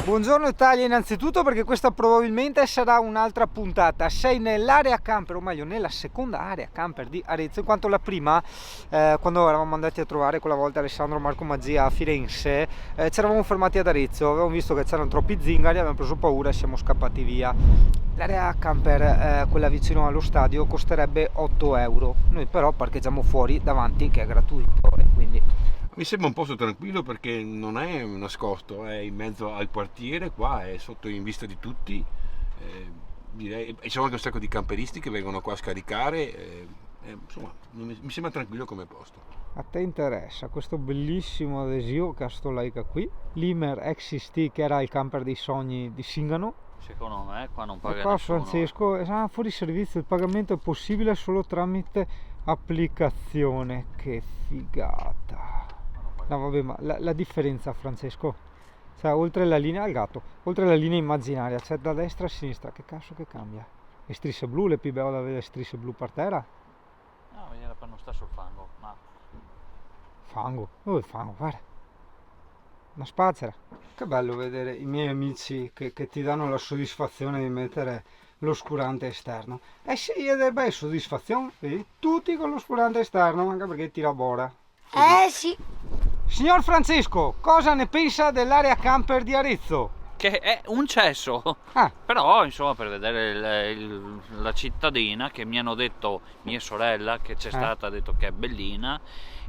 Buongiorno Italia innanzitutto, perché questa probabilmente sarà un'altra puntata. Sei nell'area camper, o meglio nella seconda area camper di Arezzo, in quanto la prima, quando eravamo andati a trovare quella volta Alessandro Marco Mazzia a Firenze, ci eravamo fermati ad Arezzo, avevamo visto che c'erano troppi zingari, abbiamo preso paura e siamo scappati via. L'area camper, quella vicino allo stadio, costerebbe 8 euro, noi però parcheggiamo fuori davanti, che è gratuito, e quindi... Mi sembra un posto tranquillo perché non è nascosto, è in mezzo al quartiere, qua è sotto in vista di tutti, direi, e c'è anche un sacco di camperisti che vengono qua a scaricare, insomma mi sembra tranquillo come posto. A te interessa questo bellissimo adesivo che ha sto like qui, Limer XXT, che era il camper dei sogni di Singano. Secondo me qua non paga qua nessuno. Francesco, fuori servizio, il pagamento è possibile solo tramite applicazione. Che figata. No vabbè, ma la differenza, Francesco, cioè oltre la linea al gatto, oltre la linea immaginaria, cioè da destra a sinistra, che cazzo che cambia? Le strisce blu, le più belle avere le strisce blu per terra? No, era per non stare sul fango, ma... Fango? Dove il fango? Guarda, una spazzera. Che bello vedere i miei amici che ti danno la soddisfazione di mettere l'oscurante esterno. Eh sì, ed è bella soddisfazione, vedi? Tutti con l'oscurante esterno, anche perché tira bora. Sì. Signor Francesco, cosa ne pensa dell'area camper di Arezzo? Che è un cesso. Però insomma, per vedere la cittadina, che mi hanno detto, mia sorella che c'è stata, ha detto che è bellina,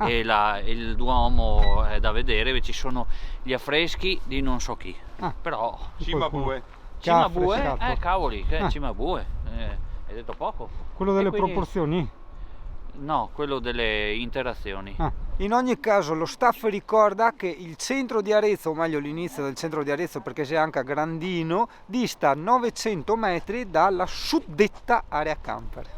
e il Duomo è da vedere, ci sono gli affreschi di non so chi, però Cimabue, cavoli, che Cimabue, hai detto poco. Quello delle quindi... proporzioni? No, quello delle interazioni. In ogni caso lo staff ricorda che il centro di Arezzo, o meglio l'inizio del centro di Arezzo, perché c'è anche a Grandino, dista 900 metri dalla suddetta area camper.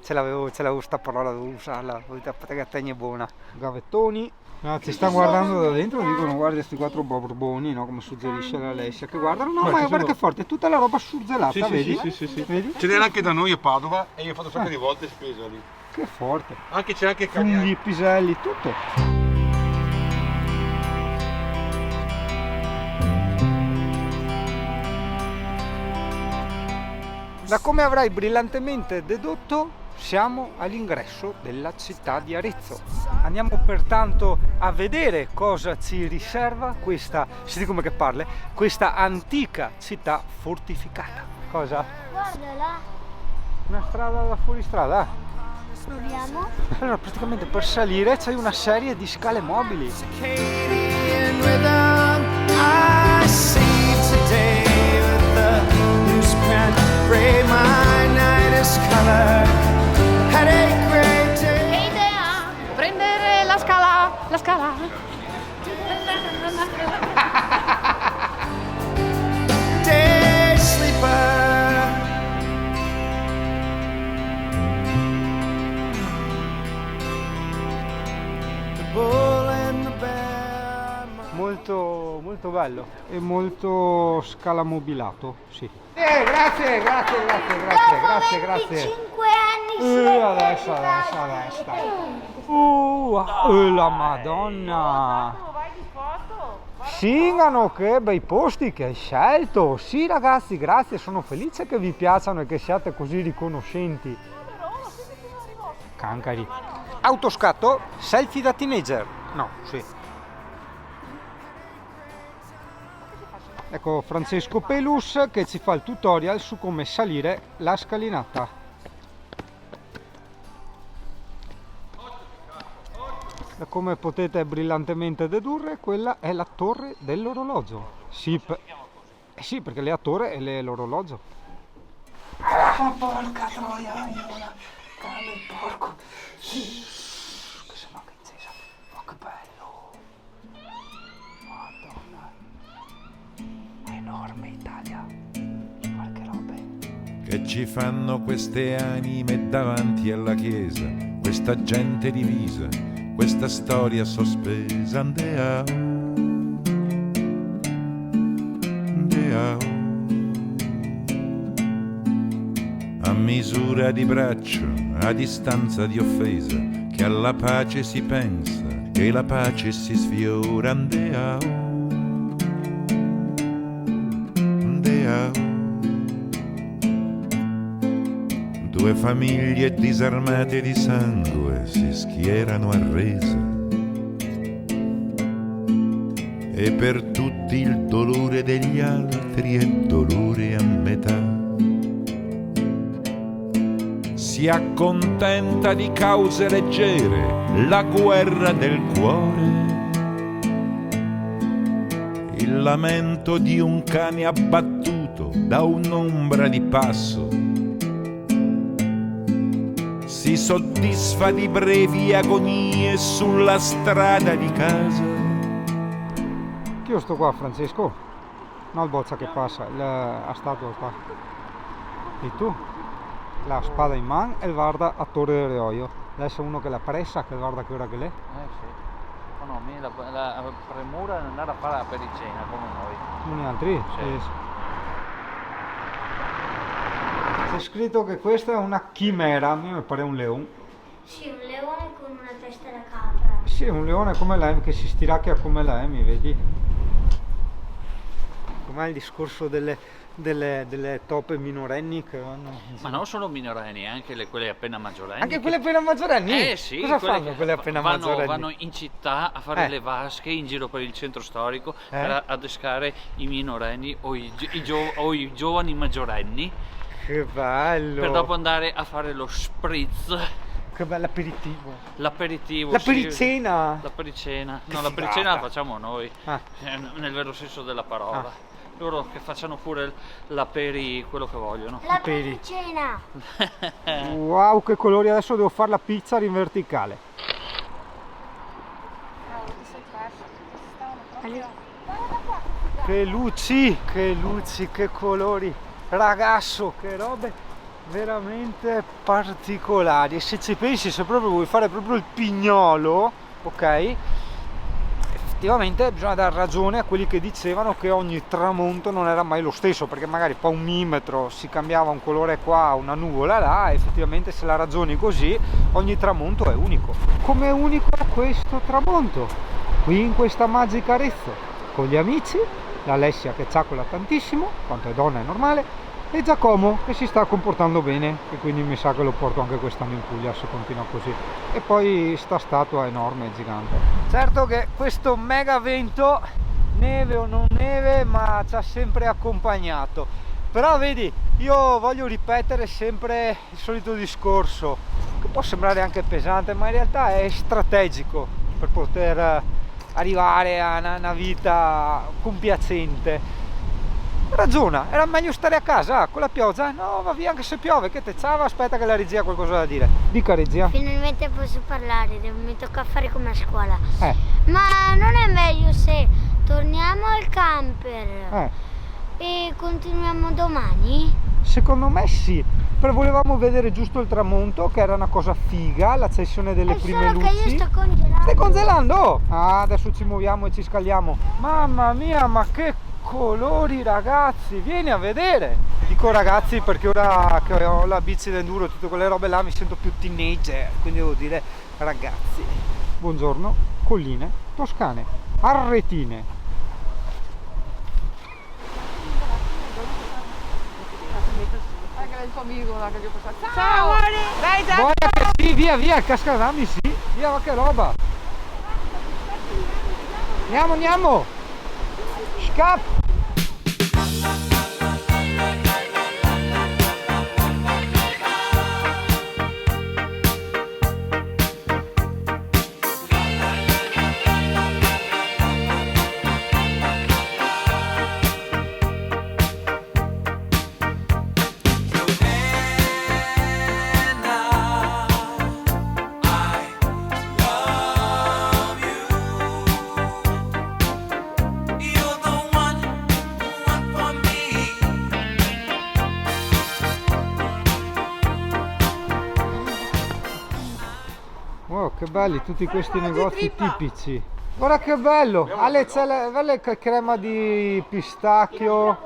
Ce l'avevo sta parola, dovevo usarla, che è buona. Gavettoni. Ci sta guardando da dentro, dicono guarda questi 4 borboni, no? Come suggerisce l'Alessia, che guardano, no, ma guarda che forte, è tutta la roba surgelata, vedi? Sì. Vedi? Ce n'era anche da noi a Padova e io ho fatto un sacco di volte spesa lì. Che forte! C'è anche funghi, piselli, tutto! Da come avrai brillantemente dedotto, siamo all'ingresso della città di Arezzo. Andiamo pertanto a vedere cosa ci riserva questa, senti come che parla, questa antica città fortificata. Cosa? Guarda là. Una strada da fuoristrada? Proviamo. Allora praticamente per salire c'è una serie di scale mobili. Che idea! Prendere la scala. Molto bello e molto scalamobilato, sì. Grazie. 5 anni Adesso. La Madonna! Singano, che bei posti che hai scelto! Sì ragazzi, grazie, sono felice che vi piacciono e che siate così riconoscenti. Cancari. Autoscatto, selfie da teenager. No, sì. Ecco Francesco Pelus che ci fa il tutorial su come salire la scalinata. E come potete brillantemente dedurre, quella è la torre dell'orologio. Sì, sì, perché lei ha torre e lei è l'orologio. Porca troia, porco. Che sembra che incesa. Oh, che bello. Madonna. Enorme Italia, guarda che robe. Che ci fanno queste anime davanti alla chiesa, questa gente divisa, questa storia sospesa. Andeao, a misura di braccio, a distanza di offesa, che alla pace si pensa, che la pace si sfiora. Andeao, Due famiglie disarmate di sangue si schierano a resa e per tutti il dolore degli altri è dolore a metà. Si accontenta di cause leggere la guerra del cuore, il lamento di un cane abbattuto da un'ombra di passo. Si soddisfa di brevi agonie sulla strada di casa. Io sto qua, Francesco, no, il bozza che passa, la statua qua. E tu? La spada in mano e guarda a Torre del Reollo. Adesso uno che la pressa, che guarda che ora che l'è. Sì. No, la premura è andare a fare la pericena come noi. Come gli altri? Sì. C'è scritto che questa è una chimera, a me mi pare un leone. Sì, un leone con una testa da capra. Sì, un leone come lei, che si stiracchia come lei, mi vedi? Com'è il discorso delle toppe minorenni che vanno... Ma non solo minorenni, anche quelle appena maggiorenni. Anche quelle appena maggiorenni? Sì. Cosa fanno quelle appena maggiorenni? Vanno in città a fare le vasche in giro per il centro storico per adescare i minorenni o i giovani maggiorenni. Che bello! Per dopo andare a fare lo spritz. Che bello l'aperitivo! La pericena! Sì. La pericena! No, Che la pericena figata. la facciamo noi, nel vero senso della parola. Loro che facciano pure la peri quello che vogliono. La peri. pericena. Wow, che colori! Adesso devo fare la pizza in verticale. Che luci, che colori! Ragazzo, che robe veramente particolari. E se ci pensi, se proprio vuoi fare proprio il pignolo, ok? Effettivamente bisogna dare ragione a quelli che dicevano che ogni tramonto non era mai lo stesso, perché magari poi un millimetro si cambiava un colore qua, una nuvola là, e effettivamente se la ragioni così ogni tramonto è unico. Come è unico questo tramonto qui in questa Magica Arezzo, con gli amici, l'Alessia che ciacola tantissimo, quanto è donna è normale, e Giacomo che si sta comportando bene, e quindi mi sa che lo porto anche quest'anno in Puglia se continua così. E poi sta statua enorme, gigante. Certo che questo mega vento, neve o non neve, ma ci ha sempre accompagnato. Però vedi, io voglio ripetere sempre il solito discorso, che può sembrare anche pesante, ma in realtà è strategico per poter arrivare a una vita compiacente. Ragiona, era meglio stare a casa con la pioggia. No, va via anche se piove, che te ciava, aspetta che la regia ha qualcosa da dire. Dica regia. Finalmente posso parlare, mi tocca fare come a scuola. Ma non è meglio se torniamo al camper e continuiamo domani? Secondo me sì, però volevamo vedere giusto il tramonto, che era una cosa figa, l'accensione delle prime luci. Che io sto congelando. Stai congelando? Ah, adesso ci muoviamo e ci scaldiamo. Mamma mia, ma che colori, ragazzi, vieni a vedere. Dico ragazzi perché ora che ho la bici d'enduro, tutte quelle robe là, mi sento più teenager, quindi devo dire ragazzi. Buongiorno, colline toscane, arretine. Il tuo amico là che gli ho passato. Ciao! Dai, dai! Guarda che sì, via, il cascadami, sì, via, ma che roba! Andiamo! Scappa! Wow, che belli tutti questi negozi tipici. Guarda che bello! Ale, c'è la crema di pistacchio,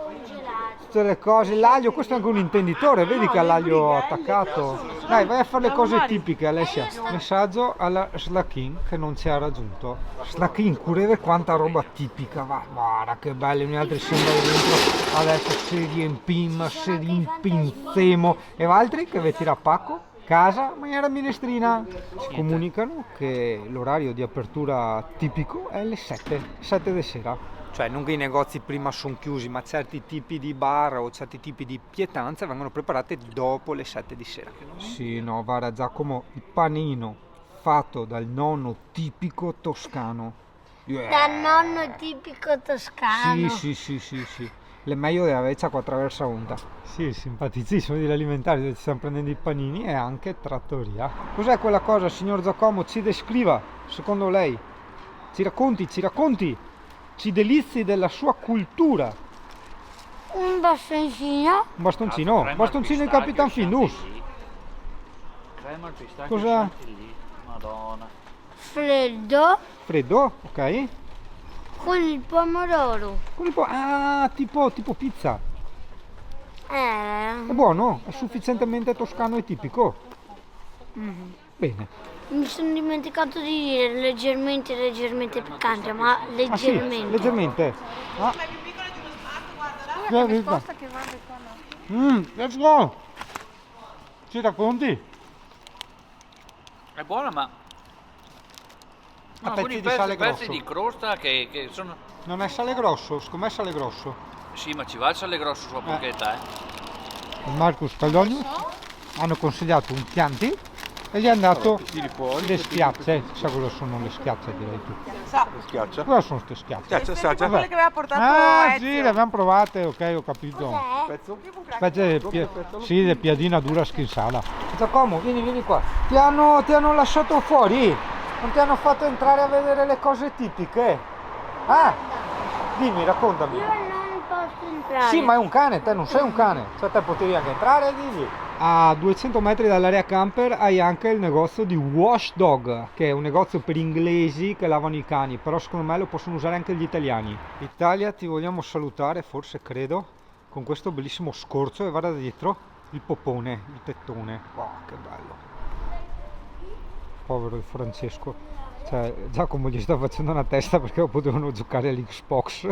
tutte le cose, l'aglio, questo è anche un intenditore, vedi che ha l'aglio attaccato. Dai, vai a fare le cose tipiche, Alessia. Messaggio alla Slakin che non ci ha raggiunto. Slakin, cureve quanta roba tipica, va, guarda che belli, noi altri siamo dentro, adesso si riempim, si rimpinzemo. E altri che vi tira pacco? Casa, maniera minestrina. Ci comunicano che l'orario di apertura tipico è le 7 di sera. Cioè non che i negozi prima sono chiusi, ma certi tipi di bar o certi tipi di pietanze vengono preparate dopo le 7 di sera. Sì, no, guarda Giacomo, il panino fatto dal nonno tipico toscano. Dal nonno tipico toscano. Sì. Le meglio della vecchia qua attraverso onda. Sì, simpaticissimo dell'alimentare dove ci stiamo prendendo i panini e anche trattoria. Cos'è quella cosa, signor Giacomo? Ci descriva, secondo lei. Ci racconti. Ci delizi della sua cultura. Un bastoncino. Un bastoncino di Capitan Findus. Crema al pistacchio. Cosa? Madonna. Freddo. Freddo, ok. Con il pomodoro. Tipo pizza. È Eh. buono? È sufficientemente toscano e tipico? Bene. Mi sono dimenticato di dire leggermente piccante, ma leggermente. Ah sì, leggermente. Ma è più piccola di uno smalto, guarda che risposta che va Let's go! Ci racconti? È buona, ma A alcuni pezzi di sale pezzi grosso. di crosta che sono... Non è sale grosso, secondo me è sale grosso. Sì, ma ci va il sale grosso sulla porchetta, Il Marcus Caldogno hanno consigliato un Chianti e gli hanno dato le schiacce. Sa cosa sono le schiacce, direi tu? Schiaccia. Cosa sono queste schiacce? Sono quelle che aveva portato Ezio. Sì, le abbiamo provate, ok, ho capito. Pezzo? Specie di piadina dura schinsala. Giacomo, vieni qua. Ti hanno lasciato fuori? Non ti hanno fatto entrare a vedere le cose tipiche? Ah, dimmi, raccontami. Io non posso entrare. Sì, ma è un cane, te non sei un cane. Cioè te potevi anche entrare, digli. A 200 metri dall'area camper hai anche il negozio di Wash Dog, che è un negozio per inglesi che lavano i cani, però secondo me lo possono usare anche gli italiani. Italia, ti vogliamo salutare, forse credo, con questo bellissimo scorcio e guarda dietro il popone, il tettone. Wow, che bello. Povero il Francesco. Cioè, Giacomo gli sta facendo una testa perché potevano giocare all'Xbox.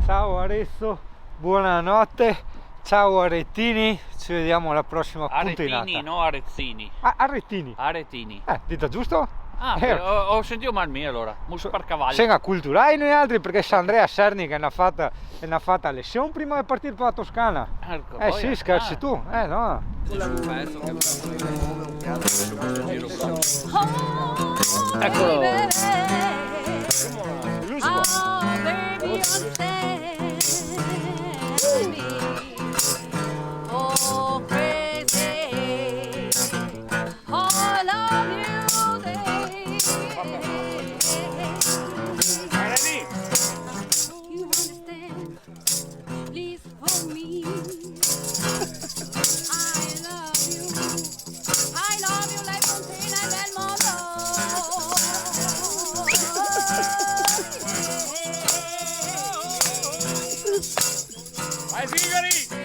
Ciao Arezzo, buonanotte. Ciao Aretini, ci vediamo alla prossima puntinata. Aretini, no Arezzini. Aretini. Aretini. Dita giusto? Ho sentito mal mio allora. Muso per cavallo. Siamo culturali noi altri perché c'è Andrea Serni che ne ha fatta lezione prima di partire per la Toscana. Ecco, Sì, scherzi tu. No. Eccolo. Vai Sigari!